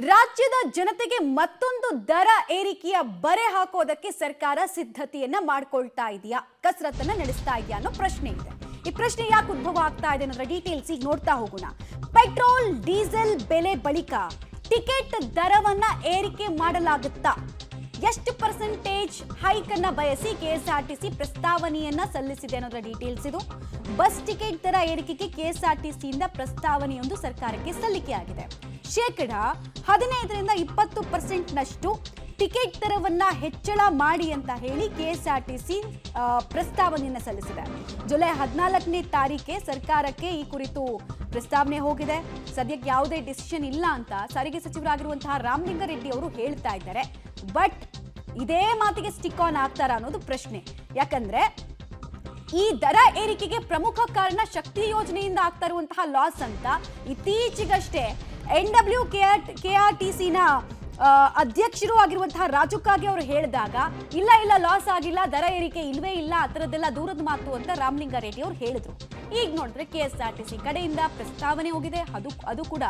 ರಾಜ್ಯದ ಜನತೆಗೆ ಮತ್ತೊಂದು ದರ ಏರಿಕೆಯ ಬರೆ ಹಾಕೋದಕ್ಕೆ ಸರ್ಕಾರ ಸಿದ್ಧತೆಯನ್ನ ಮಾಡ್ಕೊಳ್ತಾ ಇದೆಯಾ, ಕಸರತ್ತನ್ನ ನಡೆಸ್ತಾ ಇದೆಯಾ ಅನ್ನೋ ಪ್ರಶ್ನೆ ಇದೆ. ಈ ಪ್ರಶ್ನೆ ಯಾಕೆ ಉದ್ಭವ ಆಗ್ತಾ ಇದೆ ಅನ್ನೋದ್ರ ಡೀಟೇಲ್ಸ್ ಈಗ ನೋಡ್ತಾ ಹೋಗೋಣ. ಪೆಟ್ರೋಲ್ ಡೀಸೆಲ್ ಬೆಲೆ ಬಳಿಕ ಟಿಕೆಟ್ ದರವನ್ನ ಏರಿಕೆ ಮಾಡಲಾಗುತ್ತಾ? ಎಷ್ಟು ಪರ್ಸೆಂಟೇಜ್ ಹೈಕ್ ಅನ್ನ ಬಯಸಿ ಕೆಎಸ್ಆರ್ಟಿಸಿ ಪ್ರಸ್ತಾವನೆಯನ್ನ ಸಲ್ಲಿಸಿದೆ ಅನ್ನೋದ್ರ ಡೀಟೇಲ್ಸ್ ಇದು. ಬಸ್ ಟಿಕೆಟ್ ದರ ಏರಿಕೆಗೆ ಕೆಎಸ್ಆರ್ಟಿಸಿಯಿಂದ ಪ್ರಸ್ತಾವನೆಯೊಂದು ಸರ್ಕಾರಕ್ಕೆ ಸಲ್ಲಿಕೆಯಾಗಿದೆ. ಶೇಕಡ 15ರಿಂದ 20% ಟಿಕೆಟ್ ದರವನ್ನ ಹೆಚ್ಚಳ ಮಾಡಿ ಅಂತ ಹೇಳಿ ಕೆಎಸ್ಆರ್ಟಿಸಿ ಪ್ರಸ್ತಾವನೆಯನ್ನ ಸಲ್ಲಿಸಿದೆ. ಜುಲೈ 14ನೇ ತಾರೀಕೆ ಸರ್ಕಾರಕ್ಕೆ ಈ ಕುರಿತು ಪ್ರಸ್ತಾವನೆ ಹೋಗಿದೆ. ಸದ್ಯಕ್ಕೆ ಯಾವುದೇ ಡಿಸಿಷನ್ ಇಲ್ಲ ಅಂತ ಸಾರಿಗೆ ಸಚಿವರಾಗಿರುವಂತಹ ರಾಮಲಿಂಗಾರೆಡ್ಡಿ ಅವರು ಹೇಳ್ತಾ ಇದ್ದಾರೆ. ಬಟ್ ಇದೇ ಮಾತಿಗೆ ಸ್ಟಿಕ್ ಆನ್ ಆಗ್ತಾರ ಅನ್ನೋದು ಪ್ರಶ್ನೆ. ಯಾಕಂದ್ರೆ ಈ ದರ ಏರಿಕೆಗೆ ಪ್ರಮುಖ ಕಾರಣ ಶಕ್ತಿ ಯೋಜನೆಯಿಂದ ಆಗ್ತಾ ಇರುವಂತಹ ಲಾಸ್ ಅಂತ ಇತ್ತೀಚೆಗಷ್ಟೇ NWKRTCನ ಅಧ್ಯಕ್ಷರು ಆಗಿರುವಂತಹ ರಾಜು ಕಾಗೆ ಅವರು ಹೇಳಿದಾಗ ಇಲ್ಲ ಲಾಸ್ ಆಗಿಲ್ಲ, ದರ ಏರಿಕೆ ಇಲ್ವೇ ಇಲ್ಲ, ಆ ಥರದ್ದೆಲ್ಲ ದೂರದ ಮಾತು ಅಂತ ರಾಮಲಿಂಗಾರೆಡ್ಡಿ ಅವರು ಹೇಳಿದ್ರು. ಈಗ ನೋಡಿದ್ರೆ ಕೆಎಸ್ಆರ್ಟಿಸಿ ಕಡೆಯಿಂದ ಪ್ರಸ್ತಾವನೆ ಹೋಗಿದೆ. ಅದು ಕೂಡ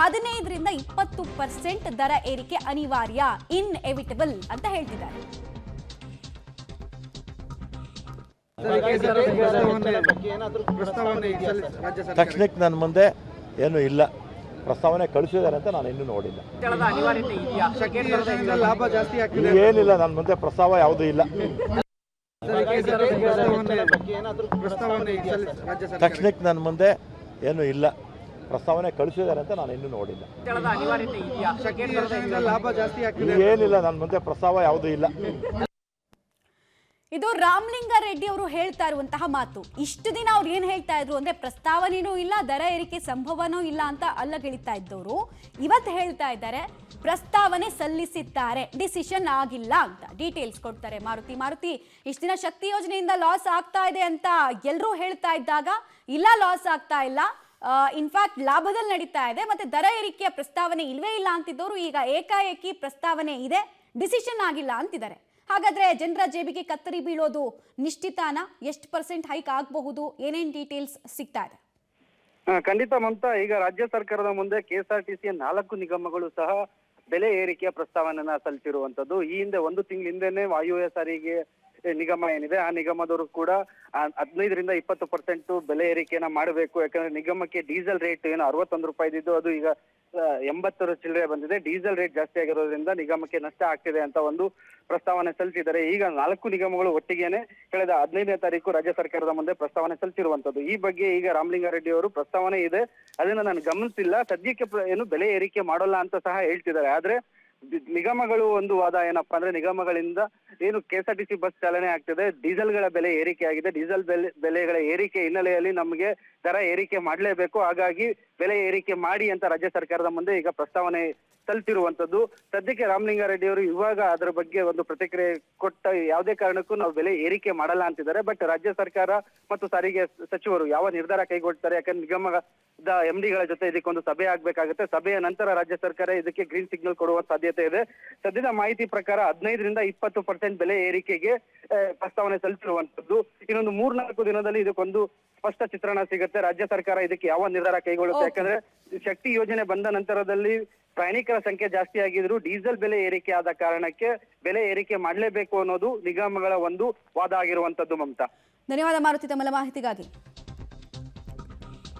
15ರಿಂದ 20% ದರ ಏರಿಕೆ ಅನಿವಾರ್ಯ, ಇನ್ಎವಿಟಬಲ್ ಅಂತ ಹೇಳ್ತಿದ್ದಾರೆ. ತಕ್ಷಣಕ್ಕೆ ನನ್ನ ಮುಂದೆ ಏನು ಇಲ್ಲ, ಪ್ರಸ್ತಾವನೆ ಕಳಿಸಿದ್ದಾರೆ ಅಂತ ನಾನು ಇನ್ನೂ ನೋಡಿಲ್ಲ. ಏನಿಲ್ಲ, ನನ್ನ ಮುಂದೆ ಪ್ರಸ್ತಾವ ಯಾವುದೂ ಇಲ್ಲ. ತಕ್ಷಣಕ್ಕೆ ನನ್ನ ಮುಂದೆ ಏನು ಇಲ್ಲ, ಪ್ರಸ್ತಾವನೆ ಕಳಿಸಿದ್ದಾರೆ ಅಂತ ನಾನು ಇನ್ನೂ ನೋಡಿಲ್ಲ. ಏನಿಲ್ಲ, ನನ್ನ ಮುಂದೆ ಪ್ರಸ್ತಾವ ಯಾವುದೂ ಇಲ್ಲ. ಇದು ರಾಮಲಿಂಗಾರೆಡ್ಡಿ ಅವರು ಹೇಳ್ತಾ ಇರುವಂತಹ ಮಾತು. ಇಷ್ಟು ದಿನ ಅವ್ರು ಏನ್ ಹೇಳ್ತಾ ಇದ್ರು ಅಂದ್ರೆ ಪ್ರಸ್ತಾವನೆನೂ ಇಲ್ಲ, ದರ ಏರಿಕೆ ಸಂಭವನೂ ಇಲ್ಲ ಅಂತ ಅಲ್ಲಗಳಿತಾ ಇದ್ದವರು ಇವತ್ತು ಹೇಳ್ತಾ ಇದ್ದಾರೆ ಪ್ರಸ್ತಾವನೆ ಸಲ್ಲಿಸಿದ್ದಾರೆ, ಡಿಸಿಷನ್ ಆಗಿಲ್ಲ ಅಂತ ಡೀಟೇಲ್ಸ್ ಕೊಡ್ತಾರೆ. ಮಾರುತಿ ಇಷ್ಟು ದಿನ ಶಕ್ತಿ ಯೋಜನೆಯಿಂದ ಲಾಸ್ ಆಗ್ತಾ ಇದೆ ಅಂತ ಎಲ್ಲರೂ ಹೇಳ್ತಾ ಇದ್ದಾಗ ಇಲ್ಲ, ಲಾಸ್ ಆಗ್ತಾ ಇಲ್ಲ, ಇನ್ಫ್ಯಾಕ್ಟ್ ಲಾಭದಲ್ಲಿ ನಡೀತಾ ಇದೆ, ಮತ್ತೆ ದರ ಏರಿಕೆಯ ಪ್ರಸ್ತಾವನೆ ಇಲ್ವೇ ಇಲ್ಲ ಅಂತಿದ್ದವರು ಈಗ ಏಕಾಏಕಿ ಪ್ರಸ್ತಾವನೆ ಇದೆ, ಡಿಸಿಷನ್ ಆಗಿಲ್ಲ ಅಂತಿದ್ದಾರೆ. ಹಾಗಾದ್ರೆ ಜನರ ಜೇಬಿಗೆ ಕತ್ತರಿ ಬೀಳೋದು ನಿಶ್ಚಿತಾನ? ಎಷ್ಟು % ಹೈಕ್ ಆಗಬಹುದು? ಏನೇನ್ ಡೀಟೇಲ್ಸ್ ಸಿಗ್ತಾ ಇದೆ? ಖಂಡಿತ ಮಮತಾ, ಈಗ ರಾಜ್ಯ ಸರ್ಕಾರದ ಮುಂದೆ ಕೆಎಸ್ಆರ್ಟಿಸಿಯ 4 ನಿಗಮಗಳು ಸಹ ಬೆಲೆ ಏರಿಕೆಯ ಪ್ರಸ್ತಾವನೆಯನ್ನ ಸಲ್ಲಿಸಿರುವಂತದ್ದು. ಈ ಹಿಂದೆ 1 ತಿಂಗಳ ಹಿಂದೆನೆ ವಾಯುವ್ಯ ಸಾರಿಗೆ ನಿಗಮ ಏನಿದೆ ಆ ನಿಗಮದವರು ಕೂಡ 15ರಿಂದ 20% ಬೆಲೆ ಏರಿಕೆಯನ್ನ ಮಾಡಬೇಕು. ಯಾಕಂದ್ರೆ ನಿಗಮಕ್ಕೆ ಡೀಸೆಲ್ ರೇಟ್ ಏನು 61 ರೂಪಾಯಿ ಇದ್ದು ಅದು ಈಗ 80 ಚಿಲ್ಲರೆ ಬಂದಿದೆ. ಡೀಸೆಲ್ ರೇಟ್ ಜಾಸ್ತಿ ಆಗಿರೋದ್ರಿಂದ ನಿಗಮಕ್ಕೆ ನಷ್ಟ ಆಗ್ತಿದೆ ಅಂತ ಒಂದು ಪ್ರಸ್ತಾವನೆ ಸಲ್ಲಿಸಿದ್ದಾರೆ. ಈಗ 4 ನಿಗಮಗಳು ಒಟ್ಟಿಗೆನೆ ಕಳೆದ 15ನೇ ತಾರೀಕು ರಾಜ್ಯ ಸರ್ಕಾರದ ಮುಂದೆ ಪ್ರಸ್ತಾವನೆ ಸಲ್ಲಿಸಿರುವಂತದ್ದು. ಈ ಬಗ್ಗೆ ಈಗ ರಾಮಲಿಂಗಾರೆಡ್ಡಿ ಅವರು ಪ್ರಸ್ತಾವನೆ ಇದೆ, ಅದನ್ನ ನಾನು ಗಮನಿಸಿಲ್ಲ, ಸದ್ಯಕ್ಕೆ ಏನು ಬೆಲೆ ಏರಿಕೆ ಮಾಡೋಲ್ಲ ಅಂತ ಸಹ ಹೇಳ್ತಿದ್ದಾರೆ. ಆದ್ರೆ ನಿಗಮಗಳು ಒಂದು ವಾದ ಏನಪ್ಪಾ ಅಂದ್ರೆ, ನಿಗಮಗಳಿಂದ ಏನು ಕೆಎಸ್ಆರ್ಟಿಸಿ ಬಸ್ ಚಾಲನೆ ಆಗ್ತಿದೆ, ಡೀಸೆಲ್ಗಳ ಬೆಲೆ ಏರಿಕೆ ಆಗಿದೆ, ಡೀಸೆಲ್ ಬೆಲೆಗಳ ಏರಿಕೆ ಹಿನ್ನೆಲೆಯಲ್ಲಿ ನಮಗೆ ದರ ಏರಿಕೆ ಮಾಡಲೇಬೇಕು, ಹಾಗಾಗಿ ಬೆಲೆ ಏರಿಕೆ ಮಾಡಿ ಅಂತ ರಾಜ್ಯ ಸರ್ಕಾರದ ಮುಂದೆ ಈಗ ಪ್ರಸ್ತಾವನೆ ಸಲ್ಲಿಸಿರುವಂತದ್ದು. ಸದ್ಯಕ್ಕೆ ರಾಮಲಿಂಗಾರೆಡ್ಡಿ ಅವರು ಇವಾಗ ಅದರ ಬಗ್ಗೆ ಒಂದು ಪ್ರತಿಕ್ರಿಯೆ ಕೊಟ್ಟ, ಯಾವುದೇ ಕಾರಣಕ್ಕೂ ನಾವು ಬೆಲೆ ಏರಿಕೆ ಮಾಡಲ್ಲ ಅಂತಿದ್ದಾರೆ. ಬಟ್ ರಾಜ್ಯ ಸರ್ಕಾರ ಮತ್ತು ಸಾರಿಗೆ ಸಚಿವರು ಯಾವ ನಿರ್ಧಾರ ಕೈಗೊಳ್ತಾರೆ, ಯಾಕಂದ್ರೆ ನಿಗಮದ MDಗಳ ಜೊತೆ ಇದಕ್ಕೊಂದು ಸಭೆ ಆಗ್ಬೇಕಾಗುತ್ತೆ. ಸಭೆಯ ನಂತರ ರಾಜ್ಯ ಸರ್ಕಾರ ಇದಕ್ಕೆ ಗ್ರೀನ್ ಸಿಗ್ನಲ್ ಕೊಡುವ ಸಾಧ್ಯತೆ ಇದೆ. ಸದ್ಯದ ಮಾಹಿತಿ ಪ್ರಕಾರ 15ರಿಂದ 20% ಬೆಲೆ ಏರಿಕೆಗೆ ಪ್ರಸ್ತಾವನೆ ಸಲ್ಲಿಸಿರುವಂತದ್ದು. ಇನ್ನೊಂದು 3-4 ದಿನದಲ್ಲಿ ಇದಕ್ಕೊಂದು ಸ್ಪಷ್ಟ ಚಿತ್ರಣ ಸಿಗುತ್ತೆ. ರಾಜ್ಯ ಸರ್ಕಾರ ಇದಕ್ಕೆ ಯಾವ ನಿರ್ಧಾರ ಕೈಗೊಳ್ಳುತ್ತೆ, ಯಾಕಂದ್ರೆ ಶಕ್ತಿ ಯೋಜನೆ ಬಂದ ನಂತರದಲ್ಲಿ ಪ್ರಯಾಣಿಕರ ಸಂಖ್ಯೆ ಜಾಸ್ತಿ ಆಗಿದ್ರು, ಡೀಸೆಲ್ ಬೆಲೆ ಏರಿಕೆ ಆದ ಕಾರಣಕ್ಕೆ ಬೆಲೆ ಏರಿಕೆ ಮಾಡಲೇಬೇಕು ಅನ್ನೋದು ನಿಗಮಗಳ ಒಂದು ವಾದ ಆಗಿರುವಂತದ್ದು. ಮಮತಾ, ಧನ್ಯವಾದ ಮಾರುತಿ ತಮ್ಮ ಮಾಹಿತಿಗಾಗಿ.